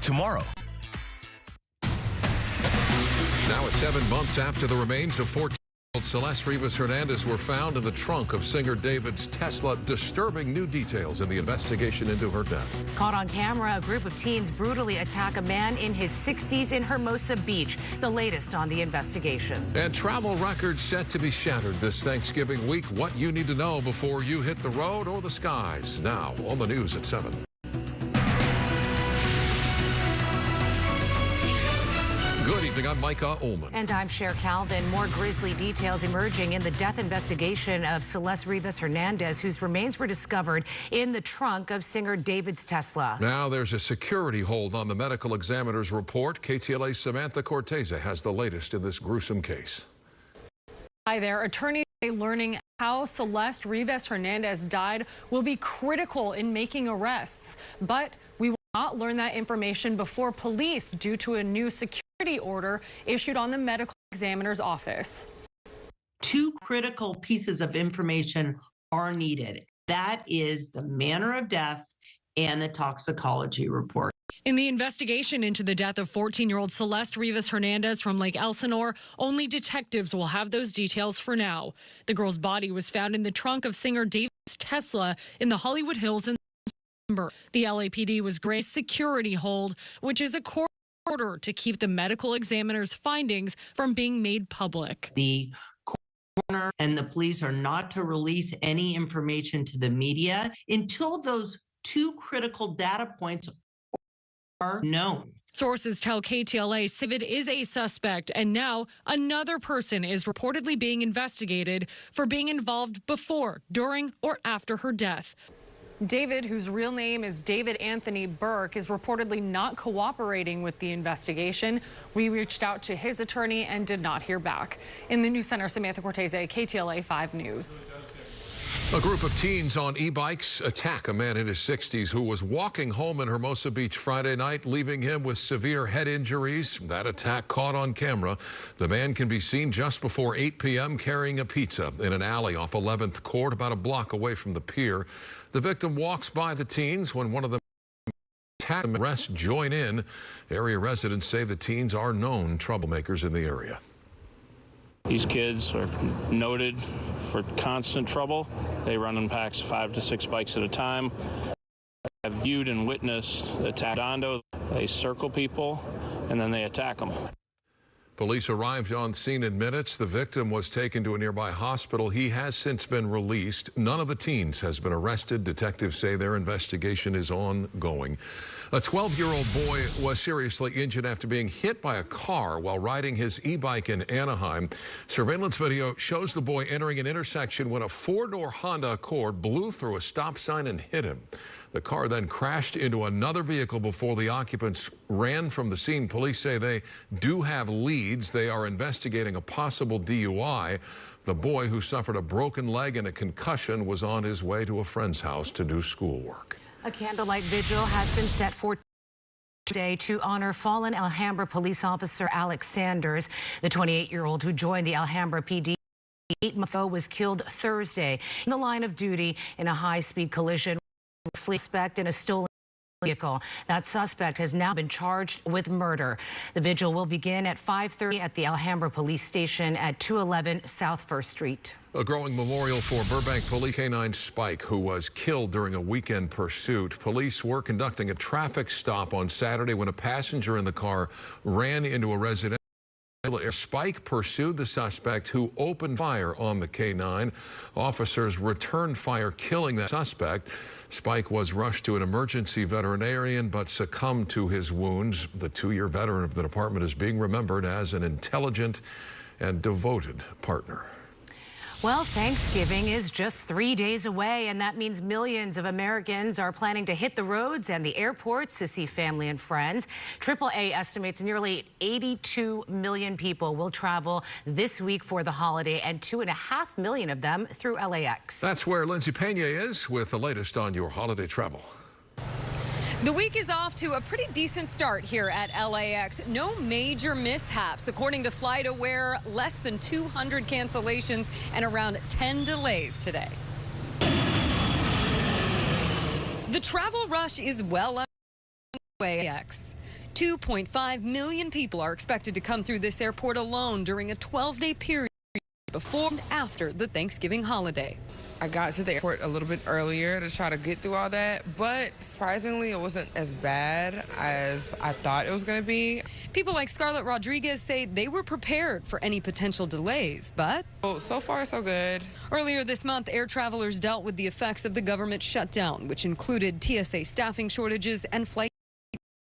tomorrow. Now it's 7 months after the remains of 14-year-old Celeste Rivas Hernandez were found in the trunk of singer David's Tesla. Disturbing new details in the investigation into her death. Caught on camera, a group of teens brutally attack a man in his 60s in Hermosa Beach. The latest on the investigation. And travel records set to be shattered this Thanksgiving week. What you need to know before you hit the road or the skies. Now on the news at 7. Good evening, I'm Micah Ullman. And I'm Cher Calvin. More grisly details emerging in the death investigation of Celeste Rivas Hernandez, whose remains were discovered in the trunk of singer David's Tesla. Now there's a security hold on the medical examiner's report. KTLA's Samantha Cortese has the latest in this gruesome case. Hi there. Attorneys say learning how Celeste Rivas Hernandez died will be critical in making arrests. But we will not learn that information before police due to a new security order issued on the medical examiner's office. Two critical pieces of information are needed. That is the manner of death and the toxicology report. In the investigation into the death of 14-year-old Celeste Rivas Hernandez from Lake Elsinore, only detectives will have those details for now. The girl's body was found in the trunk of singer David's Tesla in the Hollywood Hills in September. The LAPD was granted security hold, which is a court order to keep the medical examiner's findings from being made public. The coroner and the police are not to release any information to the media until those two critical data points are known. Sources tell KTLA Civid is a suspect, and now another person is reportedly being investigated for being involved before, during, or after her death. David, whose real name is David Anthony Burke, is reportedly not cooperating with the investigation. We reached out to his attorney and did not hear back. In the News Center, Samantha Cortese, KTLA 5 News. A group of teens on e-bikes attack a man in his 60s who was walking home in Hermosa Beach Friday night, leaving him with severe head injuries. That attack caught on camera. The man can be seen just before 8 p.m. carrying a pizza in an alley off 11th Court, about a block away from the pier. The victim walks by the teens when one of them attacks them. The rest join in. Area residents say the teens are known troublemakers in the area. These kids are noted for constant trouble. They run in packs of 5 to 6 bikes at a time. I've viewed and witnessed attack Dondo. They circle people and then they attack them. Police arrived on scene in minutes. The victim was taken to a nearby hospital. He has since been released. None of the teens has been arrested. Detectives say their investigation is ongoing. A 12-year-old boy was seriously injured after being hit by a car while riding his e-bike in Anaheim. Surveillance video shows the boy entering an intersection when a four-door Honda Accord blew through a stop sign and hit him. The car then crashed into another vehicle before the occupants ran from the scene. Police say they do have leads. They are investigating a possible DUI. The boy, who suffered a broken leg and a concussion, was on his way to a friend's house to do schoolwork. A candlelight vigil has been set for today to honor fallen Alhambra police officer Alex Sanders. The 28-year-old who joined the Alhambra PD 8 months ago was killed Thursday in the line of duty in a high-speed collision with a suspect in a stolen vehicle. That suspect has now been charged with murder. The vigil will begin at 5:30 at the Alhambra Police Station at 211 South 1st Street. A growing memorial for Burbank Police Canine Spike, who was killed during a weekend pursuit. Police were conducting a traffic stop on Saturday when a passenger in the car ran into a residential area. Spike pursued the suspect, who opened fire on the canine. Officers returned fire, killing that suspect. Spike was rushed to an emergency veterinarian but succumbed to his wounds. The 2-year veteran of the department is being remembered as an intelligent and devoted partner. Well, Thanksgiving is just 3 days away, and that means millions of Americans are planning to hit the roads and the airports to see family and friends. AAA estimates nearly 82 million people will travel this week for the holiday, and 2.5 million of them through LAX. That's where Lindsay Pena is with the latest on your holiday travel. The week is off to a pretty decent start here at LAX. No major mishaps. According to FlightAware, less than 200 cancellations and around 10 delays today. The travel rush is well underway. 2.5 million people are expected to come through this airport alone during a 12-day period before and after the Thanksgiving holiday. I got to the airport a little bit earlier to try to get through all that, but surprisingly, it wasn't as bad as I thought it was going to be. People like Scarlett Rodriguez say they were prepared for any potential delays, but So far, so good. earlier this month, air travelers dealt with the effects of the government shutdown, which included TSA staffing shortages and flight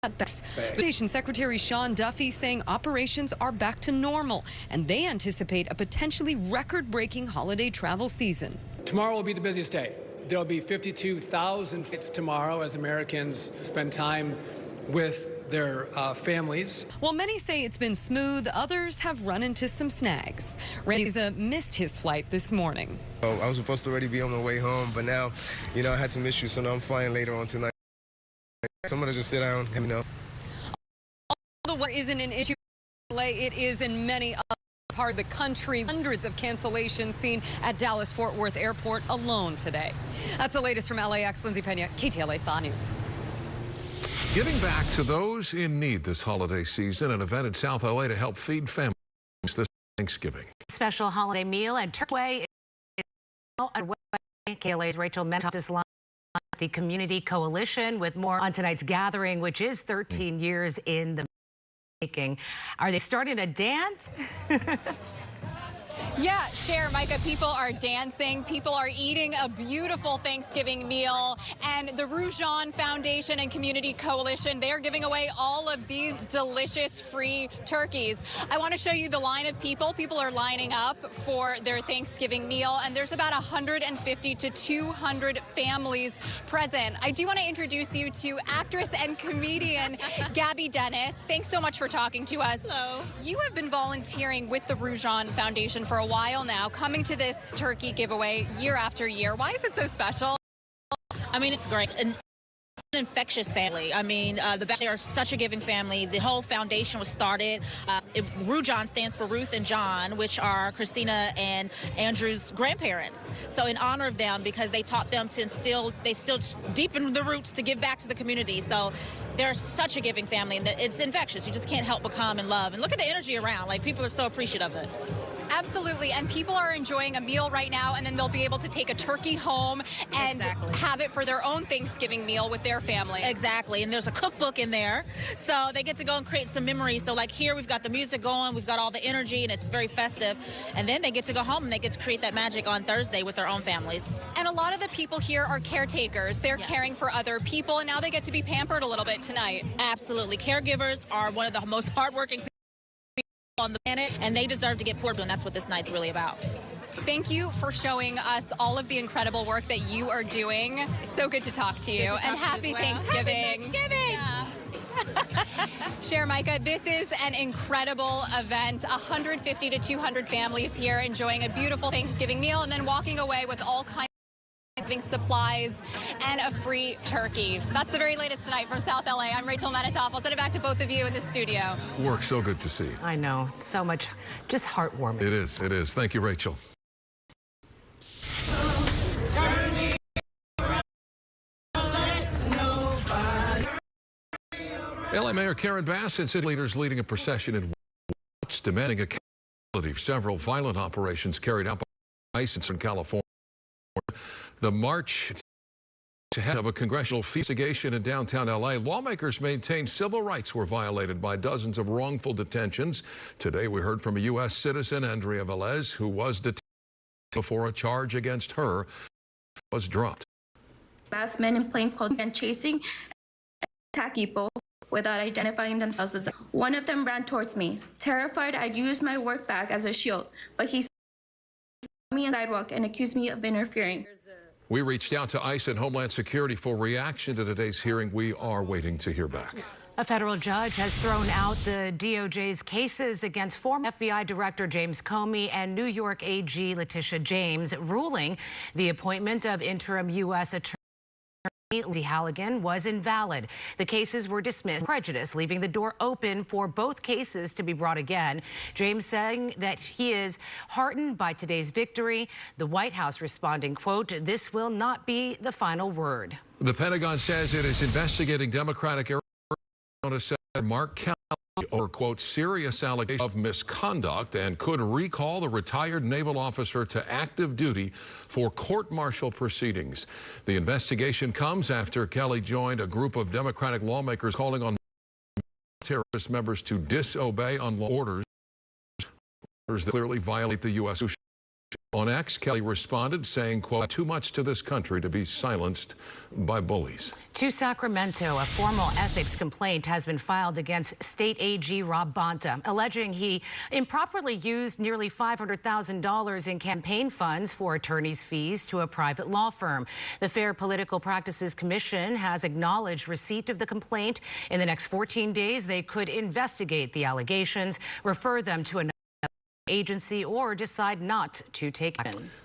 cutbacks. Station Secretary Sean Duffy saying operations are back to normal, and they anticipate a potentially record-breaking holiday travel season. Tomorrow will be the busiest day. There'll be 52,000 flights tomorrow as Americans spend time with their families. While many say it's been smooth, others have run into some snags. Reza missed his flight this morning. I was supposed to already be on my way home, but now, I had some issues, so now I'm flying later on tonight. So I'm gonna just sit down, The weather isn't an issue in LA. It is in many other parts of the country. Hundreds of cancellations seen at Dallas-Fort Worth Airport alone today. That's the latest from LAX. Lindsay Pena, KTLADT News. Giving back to those in need this holiday season, an event in South LA to help feed families this Thanksgiving. Special holiday meal and turkey is now underway. KTLA's Rachel Mentos is live at the Community Coalition with more on tonight's gathering, which is 13 years in the making. Are they starting to dance? Yeah, Cher, Micah, people are dancing. People are eating a beautiful Thanksgiving meal. And the Roujon Foundation and Community Coalition, they are giving away all of these delicious free turkeys. I want to show you the line of people. People are lining up for their Thanksgiving meal, and there's about 150 to 200 families present. I do want to introduce you to actress and comedian Gabby Dennis. Thanks so much for talking to us. Hello. You have been volunteering with the Roujon Foundation for a while now, coming to this turkey giveaway year after year. Why is it so special? I mean, it's great. An infectious family. I mean, they are such a giving family. The whole foundation was started. Roujon stands for Ruth and John, which are Christina and Andrew's grandparents. So in honor of them, because they taught them to they still deepen the roots to give back to the community. So they're such a giving family, and it's infectious. You just can't help but come and love. And look at the energy around. Like, people are so appreciative of it. Absolutely, and people are enjoying a meal right now, and then they'll be able to take a turkey home and have it for their own Thanksgiving meal with their family. Exactly, and there's a cookbook in there, so they get to go and create some memories. So like here, we've got the music going, we've got all the energy, and it's very festive. And then they get to go home and they get to create that magic on Thursday with their own families. And a lot of the people here are caretakers. They're caring for other people, and now they get to be pampered a little bit tonight. Absolutely, caregivers are one of the most hardworking people on the planet, and they deserve to get poured, and that's what this night's really about. Thank you for showing us all of the incredible work that you are doing. So good to talk to you, and happy Thanksgiving. Happy Thanksgiving! Yeah. Cher, Micah, this is an incredible event. 150 to 200 families here enjoying a beautiful Thanksgiving meal and then walking away with all kinds of supplies and a free turkey. That's the very latest tonight from South LA. I'm Rachel Menitoff. I'll send it back to both of you in the studio. Work, so good to see. I know. So much, just heartwarming. It is. It is. Thank you, Rachel. LA Mayor Karen Bass and city leaders leading a procession in Watts demanding accountability for several violent operations carried out by ICE in California. The march ahead of a congressional investigation in downtown LA. Lawmakers maintain civil rights were violated by dozens of wrongful detentions. Today we heard from a U.S. citizen, Andrea Velez, who was detained before a charge against her was dropped. Masked men in plain clothes and chasing attack people without identifying themselves as one of them ran towards me. Terrified, I'd used my work bag as a shield, but he saw me on the sidewalk and accused me of interfering. We reached out to ICE and Homeland Security for reaction to today's hearing. We are waiting to hear back. A federal judge has thrown out the DOJ's cases against former FBI Director James Comey and New York AG Letitia James, ruling the appointment of interim U.S. Attorney Lindsay Halligan was invalid. The cases were dismissed with prejudice, leaving the door open for both cases to be brought again. James saying that he is heartened by today's victory. The White House responding, quote, "This will not be the final word." The Pentagon says it is investigating Democratic Arizona Senator Mark Kelly over, quote, serious allegation of misconduct and could recall the retired naval officer to active duty for court-martial proceedings. The investigation comes after Kelly joined a group of Democratic lawmakers calling on terrorist members to disobey unlawful orders that clearly violate the U.S. Constitution. On X, Kelly responded saying, quote, too much to this country to be silenced by bullies. To Sacramento, a formal ethics complaint has been filed against State AG Rob Bonta, alleging he improperly used nearly $500,000 in campaign funds for attorney's fees to a private law firm. The Fair Political Practices Commission has acknowledged receipt of the complaint. In the next 14 days, they could investigate the allegations, refer them to another agency, or decide not to take action.